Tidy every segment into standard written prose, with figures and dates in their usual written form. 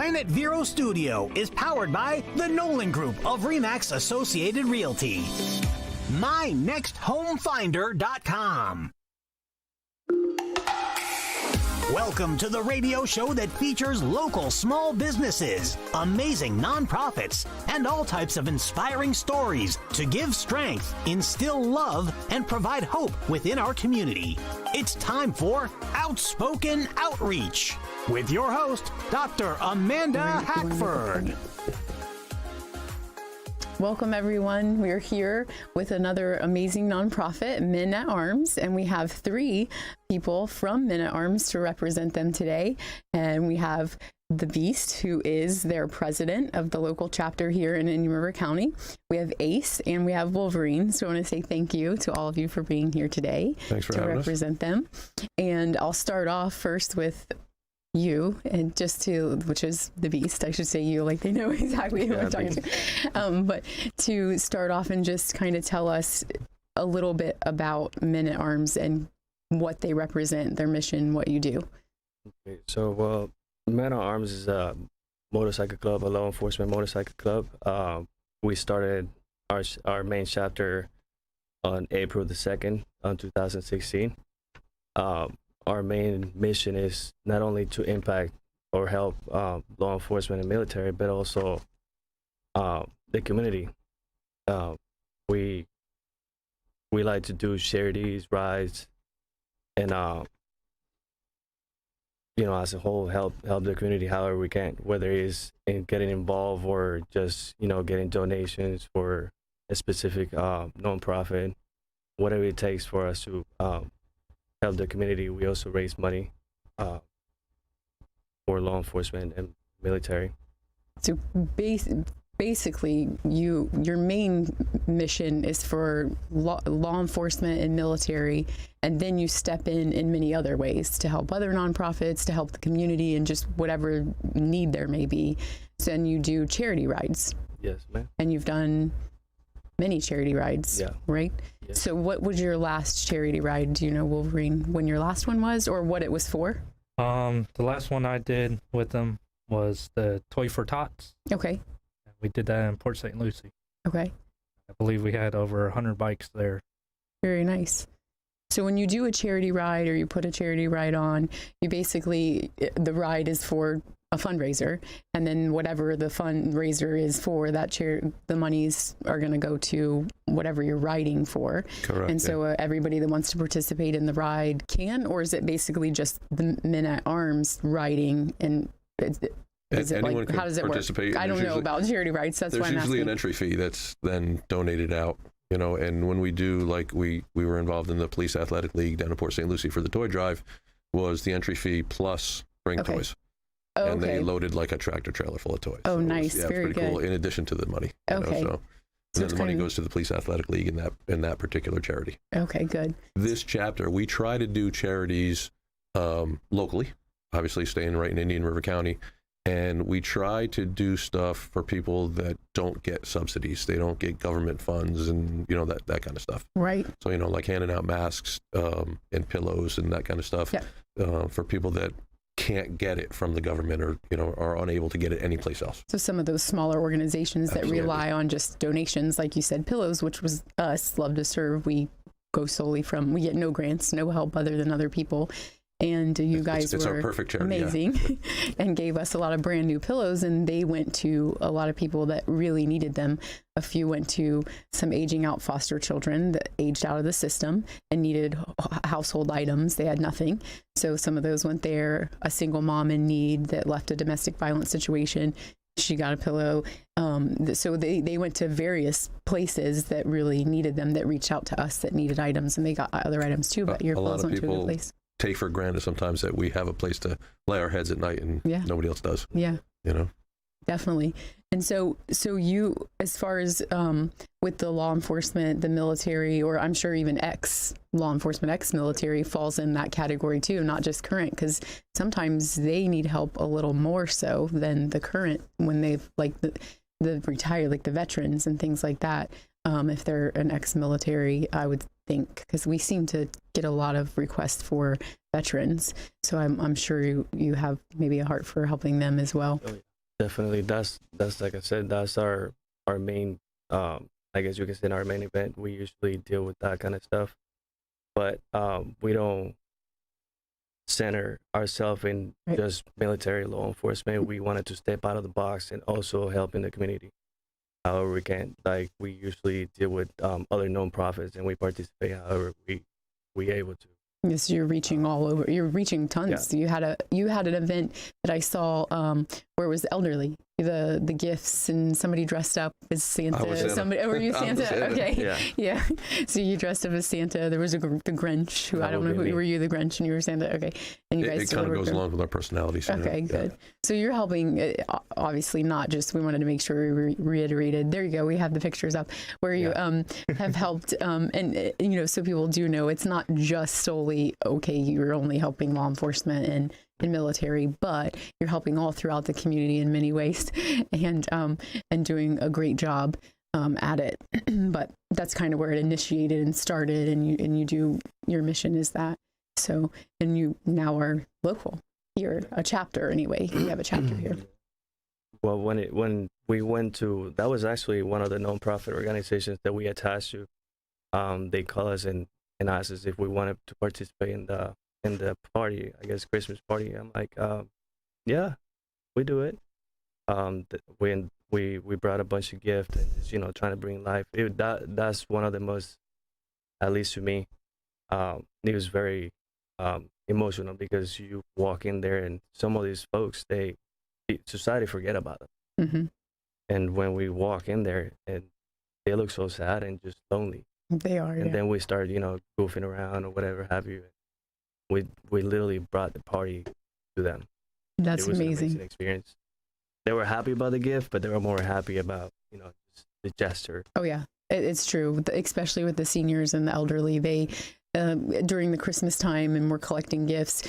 Planet Vero Studio is powered by the Nolan Group of Remax Associated Realty. MyNextHomeFinder.com. Welcome to the radio show that features local small businesses, amazing nonprofits, and all types of inspiring stories to give strength, instill love, and provide hope within our community. It's time for Outspoken Outreach with your host, Dr. Amanda Hackford. Welcome, everyone. We're here with another amazing nonprofit, Men at Arms, and we have 3 people from Men at Arms to represent them today. And we have the Beast, who is their president of the local chapter here in Indian River County. We have Ace, and we have Wolverine. So I want to say thank you to all of you for being here today. Thanks for to having represent them. And I'll start off first with you, and which is the Beast. I should say you, like they know exactly who I'm talking to. But to start off and just kind of tell us a little bit about Men at Arms and what they represent, their mission, what you do. Okay, so Men at Arms is a motorcycle club, a law enforcement motorcycle club. We started our main chapter on April the 2nd, 2016. Our main mission is not only to impact or help law enforcement and military, but also the community. We like to do charities, rides, and as a whole, help the community however we can, whether it's in getting involved or just getting donations for a specific nonprofit, whatever it takes for us to help the community. We also raise money for law enforcement and military. So basically, your main mission is for law enforcement and military, and then you step in many other ways to help other nonprofits, to help the community, and just whatever need there may be. So then you do charity rides. Yes, ma'am. And you've done many charity rides, right? Yeah. So what was your last charity ride? Do you know, Wolverine, when your last one was or what it was for? The last one I did with them was the Toy for Tots. Okay. We did that in Port St. Lucie. Okay. I believe we had over 100 bikes there. Very nice. So when you do a charity ride or you put a charity ride on, you basically, the ride is for a fundraiser, and then whatever the fundraiser is for that the monies are going to go to whatever you're riding for. Correct. And so everybody that wants to participate in the ride can, or is it basically just the Men at Arms riding? And is it anyone like, can how does it work? participate. I don't know about charity rides. That's why I'm asking. There's usually an entry fee that's then donated out, and when we do, like we were involved in the Police Athletic League down in Port St. Lucie for the toy drive, was the entry fee plus bring toys. Oh, and okay. they loaded like a tractor trailer full of toys. Oh, so nice. It was Very pretty good. cool, in addition to the money. Okay. And then the money goes to the Police Athletic League in that particular charity. Okay, good. This chapter, we try to do charities locally, obviously staying right in Indian River County, and we try to do stuff for people that don't get subsidies. They don't get government funds and, that kind of stuff. Right. So, like handing out masks and pillows and that kind of stuff for people that can't get it from the government or, are unable to get it anyplace else. So some of those smaller organizations that rely on just donations, like you said, pillows, which was us, Love to Serve. We go solely we get no grants, no help other than other people. And you guys it's were our perfect charity, amazing and gave us a lot of brand new pillows, and they went to a lot of people that really needed them. A few went to some aging out foster children that aged out of the system and needed household items. They had nothing. So some of those went there. A single mom in need that left a domestic violence situation, she got a pillow. So they went to various places that really needed them, that reached out to us that needed items, and they got other items too, but your pillows went to a good place. Take for granted sometimes that we have a place to lay our heads at night, and nobody else does. Yeah. Definitely. And so you, as far as with the law enforcement, the military, or I'm sure even ex-law enforcement, ex-military falls in that category too, not just current, because sometimes they need help a little more so than the current when they've, like the retired, like the veterans and things like that. If they're an ex-military, I would think, because we seem to get a lot of requests for veterans. So I'm sure you have maybe a heart for helping them as well. Definitely. That's like I said, that's our main, I guess you can say our main event. We usually deal with that kind of stuff, but we don't center ourselves in Right. just military law enforcement. We wanted to step out of the box and also help in the community. However we can. Like, we usually deal with other nonprofits, and we participate however we able to. Yes, you're reaching all over. You're reaching tons. Yeah. You had an event that I saw where it was the elderly, the gifts, and somebody dressed up as Santa. I was Santa. Somebody, were you Santa? Santa. Okay, Yeah. So you dressed up as Santa. There was the Grinch, who I don't know who were you, the Grinch, and you were Santa. Okay, and you guys It kind of goes along with our personalities. you know? Okay, good. Yeah. So you're helping, obviously not just, we wanted to make sure we reiterated. There you go. We have the pictures up where you have helped. And, you know, so people do know it's not just solely, okay, you're only helping law enforcement and military, but you're helping all throughout the community in many ways and doing a great job at it. But that's kind of where it initiated and started. And you do, your mission is that. So, and you now are local. Here, a chapter anyway. You have a chapter here. Well, when we went to, that was actually one of the nonprofit organizations that we attached to. They call us and asked us if we wanted to participate in the party, I guess Christmas party. I'm like, yeah, we do it. When we brought a bunch of gifts and just, you know, trying to bring life. That's one of the most, at least to me, it was very emotional, because you walk in there and some of these folks, society forget about them. Mm-hmm. And when we walk in there, and they look so sad and just lonely. They are. And then we start, you know, goofing around or whatever have you. We literally brought the party to them. That's it was amazing. An amazing experience. They were happy about the gift, but they were more happy about, you know, just the gesture. Oh yeah, it's true. Especially with the seniors and the elderly, they during the Christmas time, and we're collecting gifts.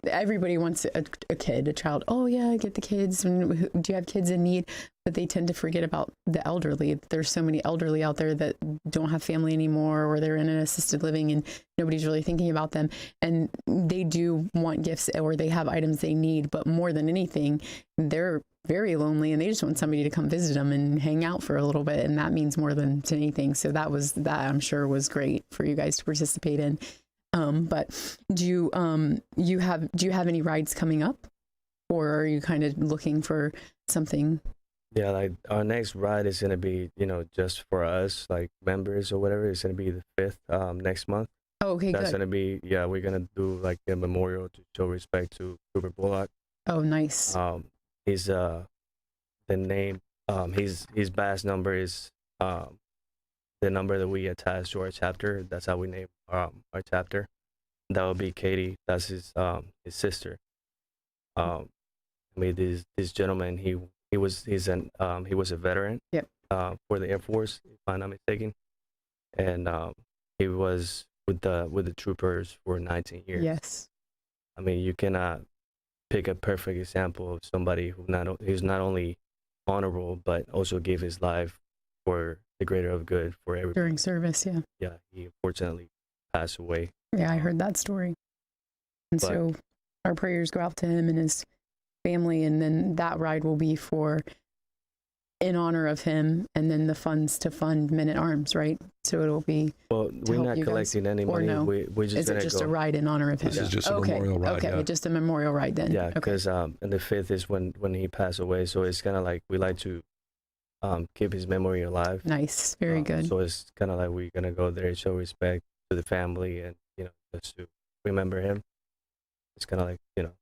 Everybody wants a kid, a child. Oh yeah, get the kids. And do you have kids in need? But they tend to forget about the elderly. There's so many elderly out there that don't have family anymore, or they're in an assisted living and nobody's really thinking about them. And they do want gifts, or they have items they need. But more than anything, they're very lonely and they just want somebody to come visit them and hang out for a little bit. And that means more than anything. So that I'm sure was great for you guys to participate in. But do you have any rides coming up, or are you kind of looking for something? Yeah, like our next ride is gonna be, you know, just for us, like members or whatever. It's gonna be the 5th next month. Oh, okay, That's good. gonna be, we're gonna do like a memorial to show respect to Cooper Bullock. Oh, nice. He's the name. His badge number is the number that we attach to our chapter. That's how we name our chapter. That would be Katie. That's his sister. I mean, this gentleman, he was a veteran. Yep. For the Air Force, if I'm not mistaken, and he was with the troopers for 19 years. Yes. I mean, you cannot pick a perfect example of somebody who's not only honorable but also gave his life for the greater of good for everybody. During service, yeah. Yeah, he unfortunately passed away. Yeah, I heard that story. And so our prayers go out to him and his family, and then that ride will be in honor of him, and then the funds to fund Men at Arms, right? So it'll be. Well, we're not collecting any money. No? We're just Is it just a ride in honor of him? This is just a memorial ride. Okay, yeah. just a memorial ride then. Yeah, because and the 5th is when he passed away, so it's kind of like we like to keep his memory alive. Nice, very good. So it's kind of like we're gonna go there and show respect to the family, and you know, just to remember him. It's kind of like, you know,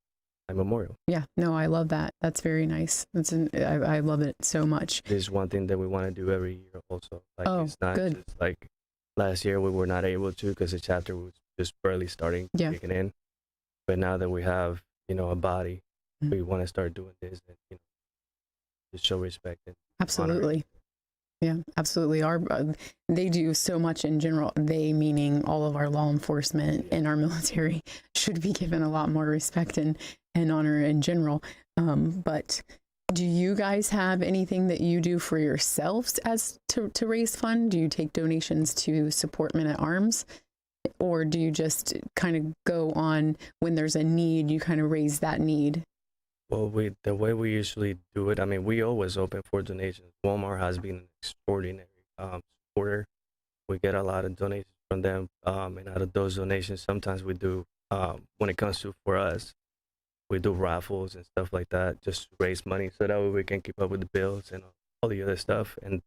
a memorial. Yeah, no, I love that. That's very nice. I love it so much. This is one thing that we want to do every year also. Like, Oh, it's not good. just like last year we were not able to because the chapter was just barely starting, kicking in. But now that we have, you know, a body, we want to start doing this and, you know, just show respect and Absolutely. Yeah, absolutely. They do so much in general. They, meaning all of our law enforcement and our military, should be given a lot more respect and honor in general. But do you guys have anything that you do for yourselves as to raise fund? Do you take donations to support Men at Arms? Or do you just kind of go on when there's a need, you kind of raise that need Well, the way we usually do it, I mean, we always open for donations. Walmart has been an extraordinary supporter. We get a lot of donations from them, and out of those donations, sometimes we do, when it comes to for us, we do raffles and stuff like that, just to raise money so that way we can keep up with the bills and all the other stuff, and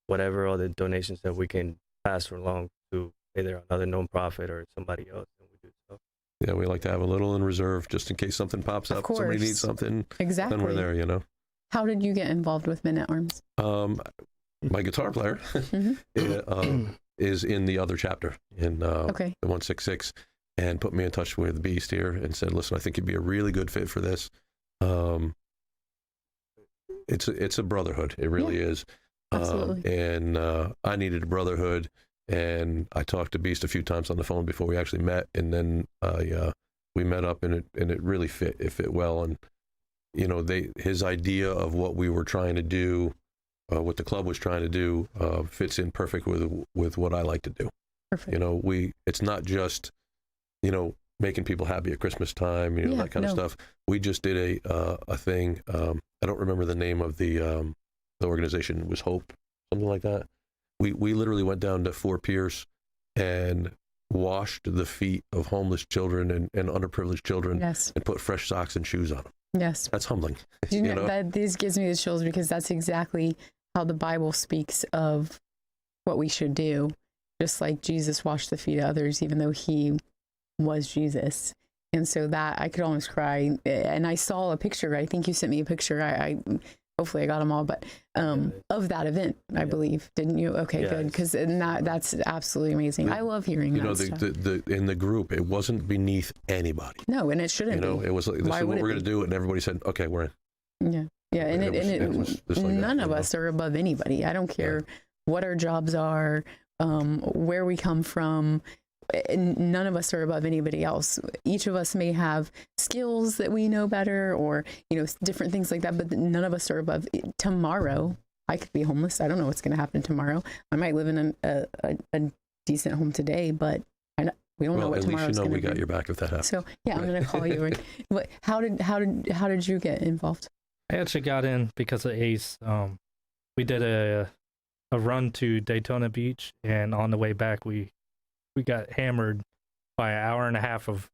whatever other donations that we can pass along to either another nonprofit or somebody else, and we do so. Yeah, we like to have a little in reserve just in case something pops up. Somebody needs something. Exactly. Then we're there, you know. How did you get involved with Men at Arms? My guitar player is in the other chapter in the 166, and put me in touch with Beast here and said, "Listen, I think you'd be a really good fit for this. It's a brotherhood. It really is. Absolutely. And I needed a brotherhood." And I talked to Beast a few times on the phone before we actually met, and then we met up, and it really fit. It fit well, and you know, his idea of what we were trying to do, what the club was trying to do, fits in perfect with what I like to do. Perfect. You know, it's not just, you know, making people happy at Christmas time, you know, that kind of stuff. We just did a thing. I don't remember the name of the organization. It was Hope, something like that. We literally went down to Fort Pierce and washed the feet of homeless children and underprivileged children, and put fresh socks and shoes on them. Yes. That's humbling. You know, that this gives me the chills, because that's exactly how the Bible speaks of what we should do. Just like Jesus washed the feet of others, even though he was Jesus. And so that I could almost cry. And I saw a picture. I think you sent me a picture. I hopefully I got them all, but of that event, I believe, didn't you? Okay, good, because that's absolutely amazing. I love hearing that stuff. In the group, it wasn't beneath anybody. No, and it shouldn't. You know, it was like, this is what we're going to do, and everybody said, "Okay, we're in." Yeah, and none of us are above anybody. I don't care what our jobs are, where we come from. And none of us are above anybody else. Each of us may have skills that we know better, or, you know, different things like that, but none of us are above. Tomorrow, I could be homeless. I don't know what's going to happen tomorrow. I might live in a decent home today, but we don't know what tomorrow's going to be. At least you know we got your back if that happens. So I'm going to call you. But how did you get involved? I actually got in because of Ace. We did a run to Daytona Beach, and on the way back we got hammered by an hour and a half of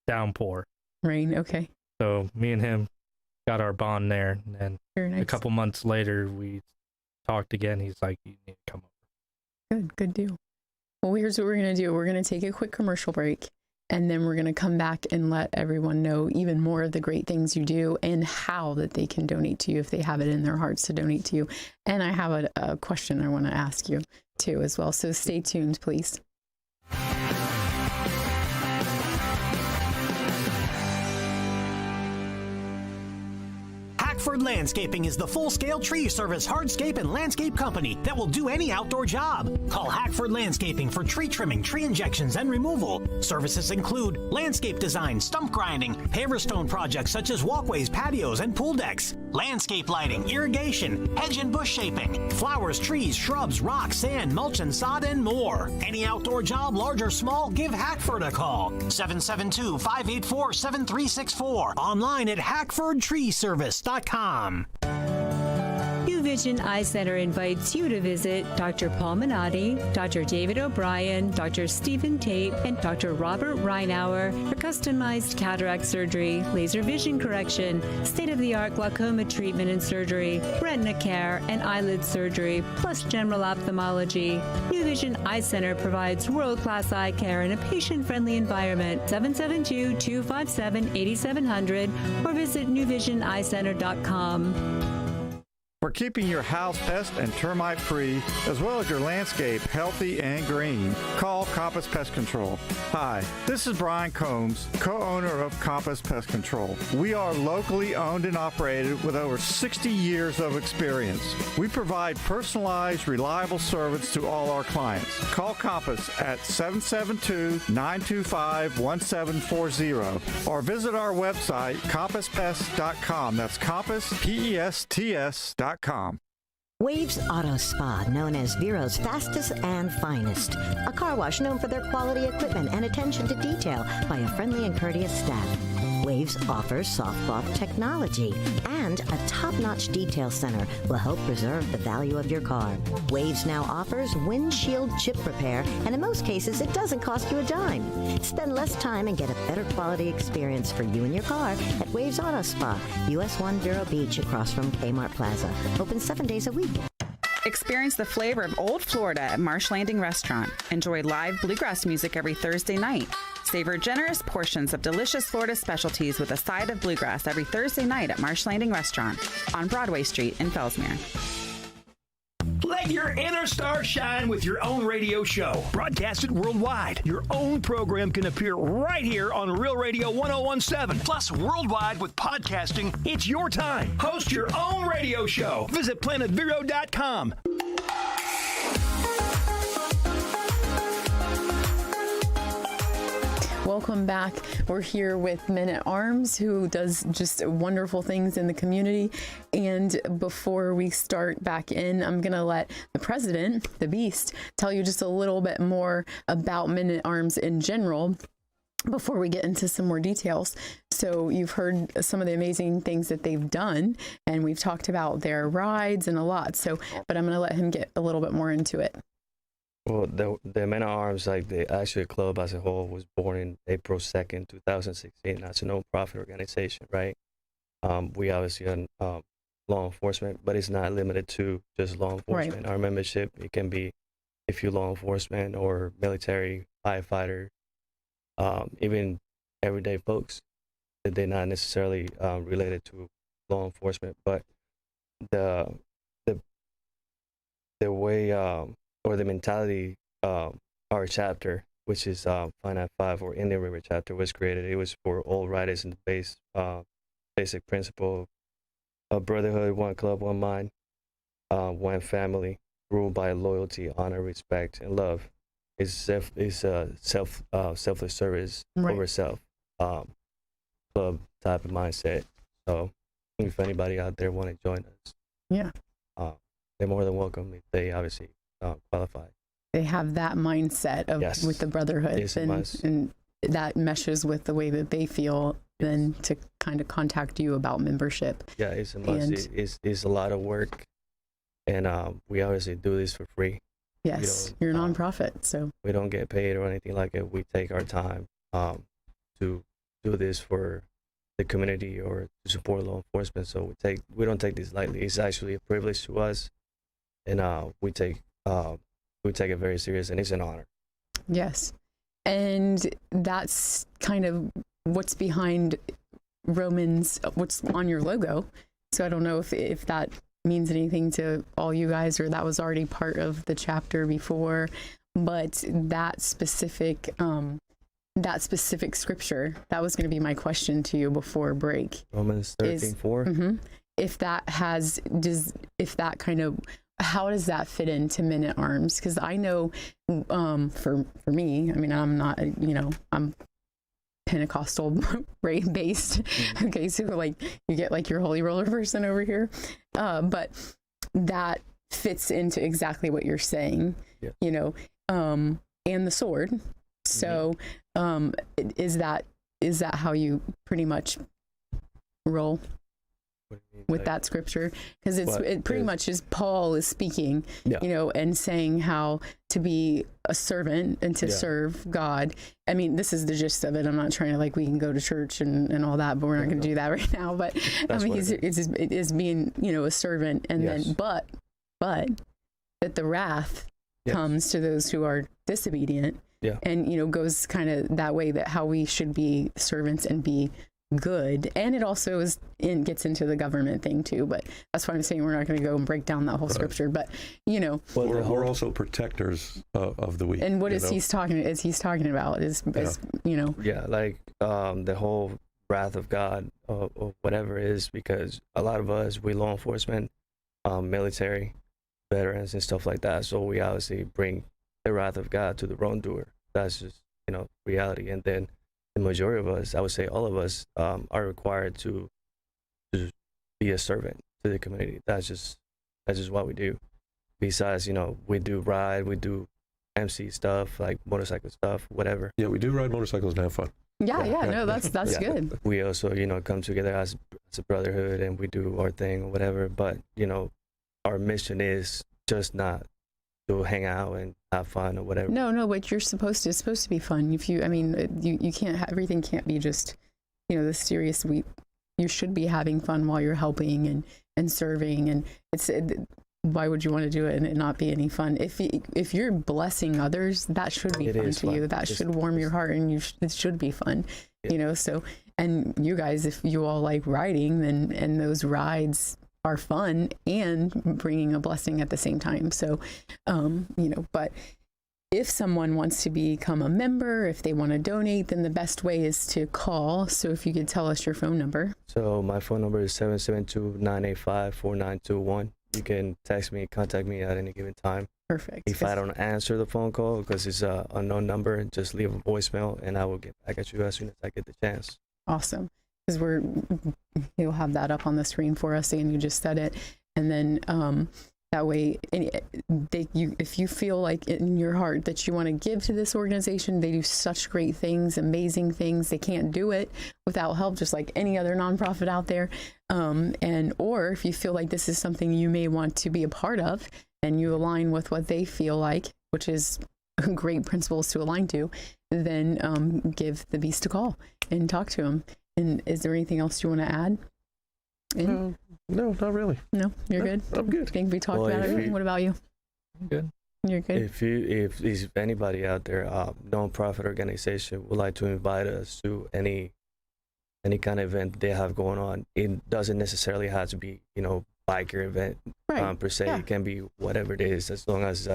downpour. Rain, okay. So me and him got our bond there, and then Very nice. A couple months later we talked again. He's like, "You need to come over." Good deal. Well, here's what we're going to do. We're going to take a quick commercial break, and then we're going to come back and let everyone know even more of the great things you do and how that they can donate to you if they have it in their hearts to donate to you. And I have a question I want to ask you too as well. So stay tuned, please. Hackford Landscaping is the full-scale tree service hardscape and landscape company that will do any outdoor job. Call Hackford Landscaping for tree trimming, tree injections, and removal. Services include landscape design, stump grinding, paver stone projects such as walkways, patios, and pool decks, landscape lighting, irrigation, hedge and bush shaping, flowers, trees, shrubs, rocks, sand, mulch and sod, and more. Any outdoor job, large or small, give Hackford a call. 772-584-7364. Online at hackfordtreeservice.com. New Vision Eye Center invites you to visit Dr. Paul Minotti, Dr. David O'Brien, Dr. Stephen Tate, and Dr. Robert Reinauer for customized cataract surgery, laser vision correction, state-of-the-art glaucoma treatment and surgery, retina care, and eyelid surgery, plus general ophthalmology. New Vision Eye Center provides world-class eye care in a patient-friendly environment. 772-257-8700 or visit newvisioneyecenter.com. For keeping your house pest and termite free, as well as your landscape healthy and green, call Compass Pest Control. Hi, this is Brian Combs, co-owner of Compass Pest Control. We are locally owned and operated with over 60 years of experience. We provide personalized, reliable service to all our clients. Call Compass at 772-925-1740 or visit our website, compasspest.com. That's Compass, PESTS.com. Waves Auto Spa, known as Vero's fastest and finest. A car wash known for their quality equipment and attention to detail by a friendly and courteous staff. Waves offers soft cloth technology, and a top-notch detail center will help preserve the value of your car. Waves now offers windshield chip repair, and in most cases, it doesn't cost you a dime. Spend less time and get a better quality experience for you and your car at Waves Auto Spa, US 1 Vero Beach, across from Kmart Plaza. Open 7 days a week. Experience the flavor of Old Florida at Marsh Landing Restaurant. Enjoy live bluegrass music every Thursday night. Savor generous portions of delicious Florida specialties with a side of bluegrass every Thursday night at Marsh Landing Restaurant on Broadway Street in Fellsmere. Let your inner star shine with your own radio show. Broadcasted worldwide. Your own program can appear right here on Real Radio 1017. Plus, worldwide with podcasting, it's your time. Host your own radio show. Visit planetvero.com. Welcome back. We're here with Men at Arms, who does just wonderful things in the community. And before we start back in, I'm going to let the president, the Beast, tell you just a little bit more about Men at Arms in general before we get into some more details. So you've heard some of the amazing things that they've done, and we've talked about their rides and a lot. So, but I'm going to let him get a little bit more into it. Well, the Men at Arms, like the actual club as a whole, was born in April 2nd, 2016. That's a non-profit organization, right? We obviously are law enforcement, but it's not limited to just law enforcement. Right. Our membership, it can be if you're law enforcement or military, firefighter, even everyday folks that they're not necessarily related to law enforcement, but the way or the mentality, our chapter, which is Finite 5 or Indian River chapter, was created. It was for all riders in the basic principle of brotherhood, one club, one mind, one family, ruled by loyalty, honor, respect, and love. It's selfless service over self, club type of mindset. So if anybody out there want to join us, they're more than welcome if they obviously qualify. They have that mindset of with the brotherhood, and that meshes with the way that they feel. Then to kind of contact you about membership. Yeah, it's a must. It's a lot of work, and we obviously do this for free. Yes, you're a nonprofit, so we don't get paid or anything like it. We take our time to do this for the community or to support law enforcement. So we don't take this lightly. It's actually a privilege to us, and we take it very serious, and it's an honor. Yes, and that's kind of what's behind Romans, what's on your logo. So I don't know if that means anything to all you guys, or that was already part of the chapter before, but that specific scripture, that was going to be my question to you before break. Romans 13:4. How does that fit into Men at Arms? Because I know for me, I mean, I'm not, I'm Pentecostal based. Okay, so like you get like your holy roller person over here, but that fits into exactly what you're saying. Yeah. And the sword. So is that how you pretty much roll with that scripture? Because it pretty much is Paul is speaking, and saying how to be a servant and to serve God. I mean, this is the gist of it. I'm not trying to we can go to church and all that, but we're not going to do that right now. But I mean, it is being a servant, and then but that the wrath comes to those who are disobedient. Yeah. And goes kind of that way, that how we should be servants and be good. And it also gets into the government thing too, but that's why I'm saying we're not going to go and break down that whole scripture, but well, we're also protectors of the weak. And what is he's talking about the whole wrath of God or whatever it is, because a lot of us, we law enforcement, military veterans and stuff like that, so we obviously bring the wrath of God to the wrongdoer. That's just reality. And then the majority of us, I would say all of us, are required to be a servant to the community. That's just That's just what we do. Besides, we do ride, we do MC stuff, like motorcycle stuff, whatever. Yeah, we do ride motorcycles and have fun. Yeah, no, that's good. We also, come together as a brotherhood and we do our thing or whatever. But, our mission is just not to hang out and have fun or whatever. No, but it's supposed to be fun. You can't, everything can't be just, the serious. You should be having fun while you're helping and serving. And why would you want to do it and it not be any fun? If you're blessing others, that should be fun to you. That should warm your heart, and it should be fun. Yeah. So, and you guys, if you all like riding, then and those rides are fun and bringing a blessing at the same time. So, but if someone wants to become a member, if they want to donate, then the best way is to call. So if you could tell us your phone number. So my phone number is 772-985-4921. You can text me, contact me at any given time. Perfect. If I don't answer the phone call because it's an unknown number, just leave a voicemail and I will get back at you as soon as I get the chance. Awesome. Because you'll have that up on the screen for us, and you just said it. And then that way, if you feel like in your heart that you want to give to this organization, they do such great things, amazing things. They can't do it without help, just like any other nonprofit out there. Or if you feel like this is something you may want to be a part of and you align with what they feel like, which is great principles to align to, then give the Beast a call and talk to him. And is there anything else you want to add? No, not really. No, you're good? I'm good. I think we talked about everything. What about you? I'm good. You're good? If anybody out there, non-profit organization would like to invite us to any kind of event they have going on, it doesn't necessarily have to be, biker event per se. Yeah. It can be whatever it is, as long as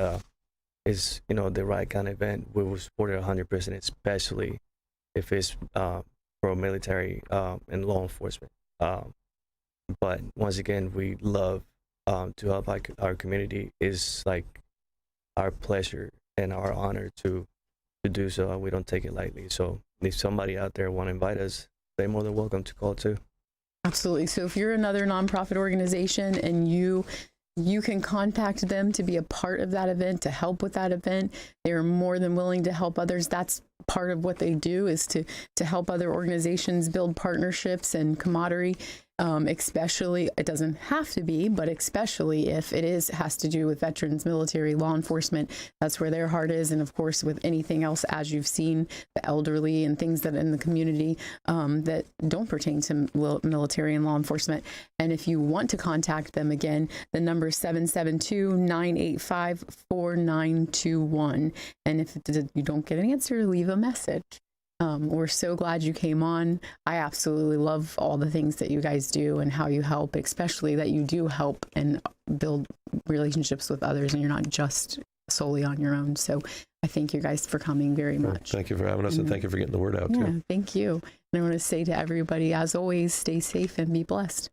it's, the right kind of event. We will support it 100%, especially if it's pro-military and law enforcement. But once again, we love to help our community. Is like our pleasure and our honor to do so, and we don't take it lightly. So if somebody out there want to invite us, they're more than welcome to call too. Absolutely. So if you're another nonprofit organization and you can contact them to be a part of that event, to help with that event, they're more than willing to help others. That's part of what they do, is to help other organizations build partnerships and camaraderie. Especially, it doesn't have to be, but especially if it has to do with veterans, military, law enforcement, that's where their heart is. And of course, with anything else, as you've seen, the elderly and things that in the community that don't pertain to military and law enforcement. And if you want to contact them again, the number is 772-985-4921. And if you don't get an answer, leave a message. We're so glad you came on. I absolutely love all the things that you guys do and how you help, especially that you do help and build relationships with others and you're not just solely on your own. So I thank you guys for coming very much. Thank you for having us, and thank you for getting the word out too. Thank you. And I want to say to everybody, as always, stay safe and be blessed.